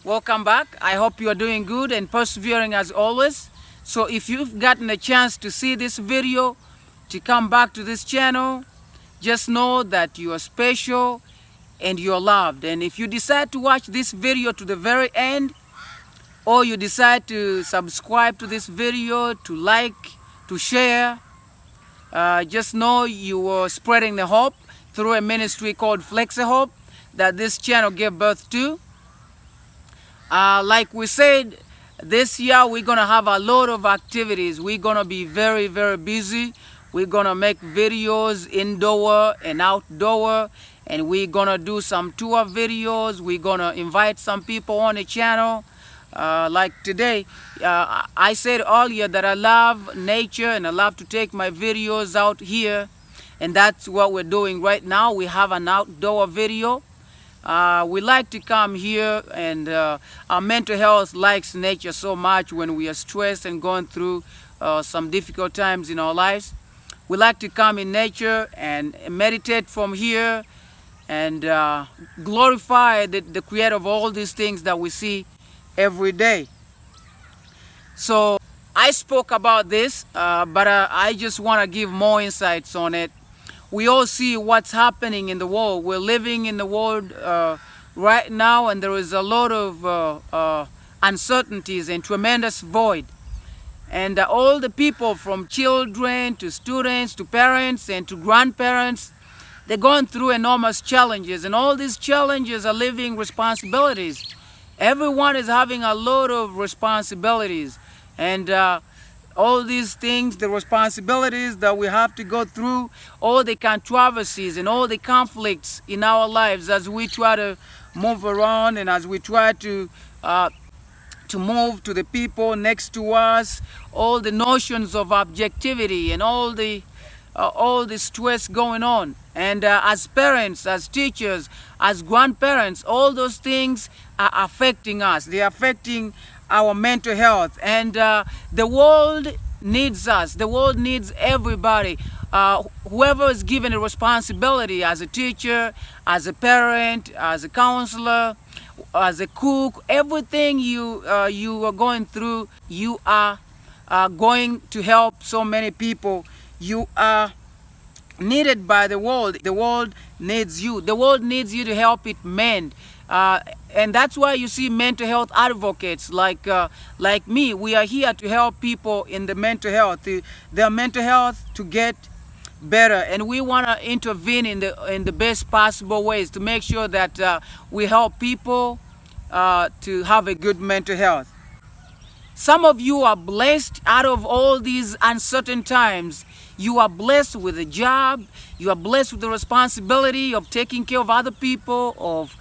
Welcome back. I hope you are doing good and persevering as always. So if you've gotten a chance to see this video, to come back to this channel, just know that you are special and you're loved. And if you decide to watch this video to the very end, or you decide to subscribe to this video, to like, to share, just know you are spreading the hope through a ministry called Flex Hope that this channel gave birth to. Like we said, this year we're gonna have a lot of activities. We're gonna be very busy. We're gonna make videos indoor and outdoor, and we're gonna do some tour videos. We're gonna invite some people on the channel. Like today, I said earlier that I love nature and I love to take my videos out here, and that's what we're doing right now. We have an outdoor video. We like to come here, and our mental health likes nature so much when we are stressed and going through some difficult times in our lives. We like to come in nature and meditate from here and glorify the creator of all these things that we see every day. So I spoke about this, but I just want to give more insights on it. We all see what's happening in the world. We're living in the world right now, and there is a lot of uncertainties and tremendous void. And all the people, from children to students to parents and to grandparents, they're going through enormous challenges, and all these challenges are living responsibilities. Everyone is having a lot of responsibilities, and all these things, the responsibilities that we have to go through, all the controversies and all the conflicts in our lives as we try to move around and as we try to move to the people next to us, all the notions of objectivity and all the stress going on. And as parents, as teachers, as grandparents, all those things are affecting us. They're affecting our mental health, and the world needs us. The world needs everybody. Whoever is given a responsibility, as a teacher, as a parent, as a counselor, as a cook, everything you are going through, you are going to help so many people. You are needed by the world. The world needs you. The world needs you to help it mend. And that's why you see mental health advocates like me. We are here to help people in the mental health, their mental health to get better, and we want to intervene in the best possible ways to make sure that we help people to have a good mental health. Some of you are blessed out of all these uncertain times. You are blessed with a job. You are blessed with the responsibility of taking care of other people, of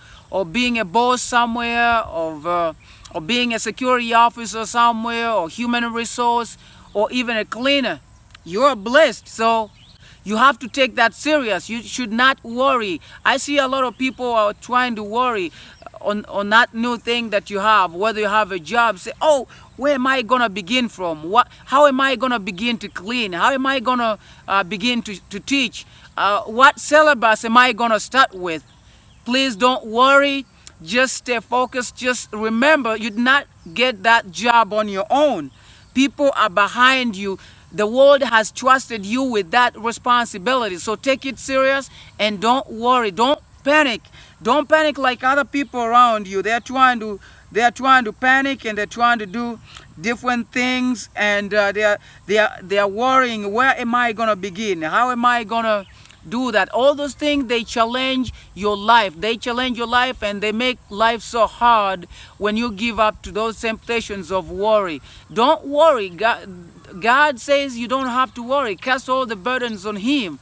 being a boss somewhere, of being a security officer somewhere, or human resource, or even a cleaner. You are blessed, so you have to take that serious. You should not worry. I see a lot of people are trying to worry on that new thing that you have, whether you have a job. Say, oh, where am I gonna begin from? How am I gonna begin to clean? How am I gonna begin to teach? What syllabus am I gonna start with? Please don't worry. Just stay focused. Just remember, you did not get that job on your own. People are behind you. The world has trusted you with that responsibility. So take it serious and don't worry. Don't panic. Don't panic like other people around you. They're trying to panic, and they're trying to do different things, and they are worrying. Where am I gonna begin? How am I gonna do that? All those things, they challenge your life. They challenge your life, and they make life so hard when you give up to those temptations of worry. Don't worry. God says you don't have to worry. Cast all the burdens on Him.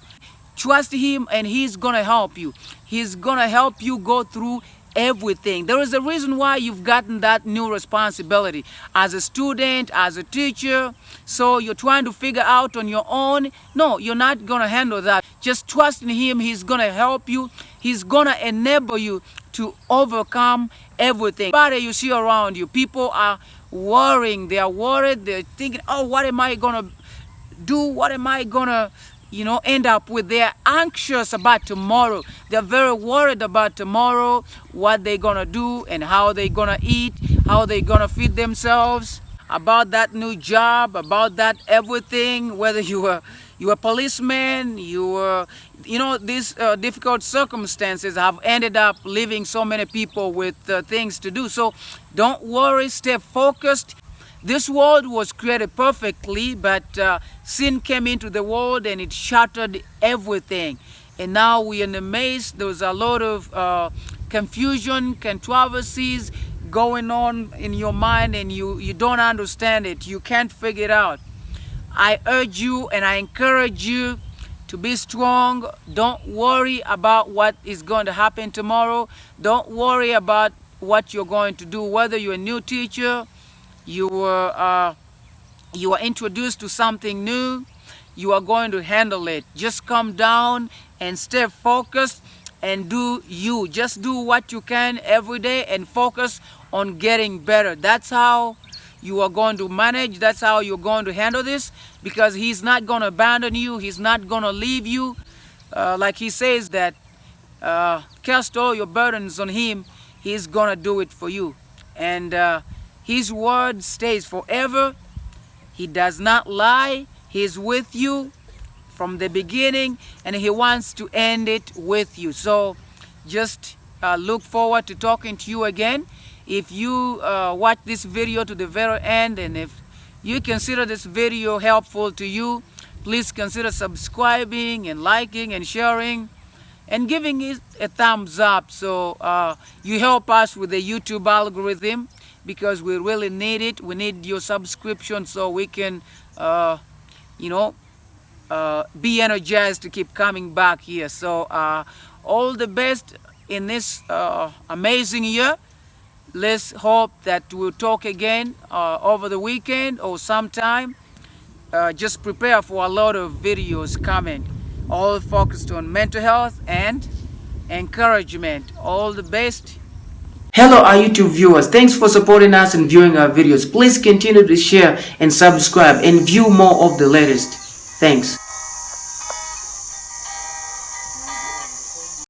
Trust Him, and He's gonna help you. He's gonna help you go through everything. There is a reason why you've gotten that new responsibility as a student, as a teacher. So you're trying to figure out on your own. No, you're not gonna handle that. Just trust in Him. He's gonna help you. He's gonna enable you to overcome everything. Everybody you see around you, people are worrying. They are worried. They're thinking, oh, what am I gonna do? What am I gonna end up with they're anxious about tomorrow. They're very worried about tomorrow, what they're gonna do and how they're gonna eat, how they're gonna feed themselves, about that new job, about that everything, whether you are a policeman, these difficult circumstances have ended up leaving so many people with things to do. So don't worry, stay focused. This world was created perfectly, but sin came into the world and it shattered everything. And now we're in the maze. There's a lot of confusion, controversies going on in your mind, and you don't understand it. You can't figure it out. I urge you and I encourage you to be strong. Don't worry about what is going to happen tomorrow. Don't worry about what you're going to do, whether you're a new teacher, you were introduced to something new, you are going to handle it. Just come down and stay focused and do you. Just do what you can every day and focus on getting better. That's how you are going to manage. That's how you're going to handle this, because he's not going to abandon you. He's not going to leave you. Like he says that cast all your burdens on him. He's going to do it for you. And his word stays forever. He does not lie. He's with you from the beginning, and he wants to end it with you. So just look forward to talking to you again. If you watch this video to the very end, and if you consider this video helpful to you, please consider subscribing and liking and sharing and giving it a thumbs up, so you help us with the YouTube algorithm, because we really need it. We need your subscription so we can be energized to keep coming back here. So all the best in this amazing year. Let's hope that we'll talk again over the weekend or sometime. Just prepare for a lot of videos coming, all focused on mental health and encouragement. All the best. Hello, our YouTube viewers. Thanks for supporting us and viewing our videos. Please continue to share and subscribe and view more of the latest. Thanks.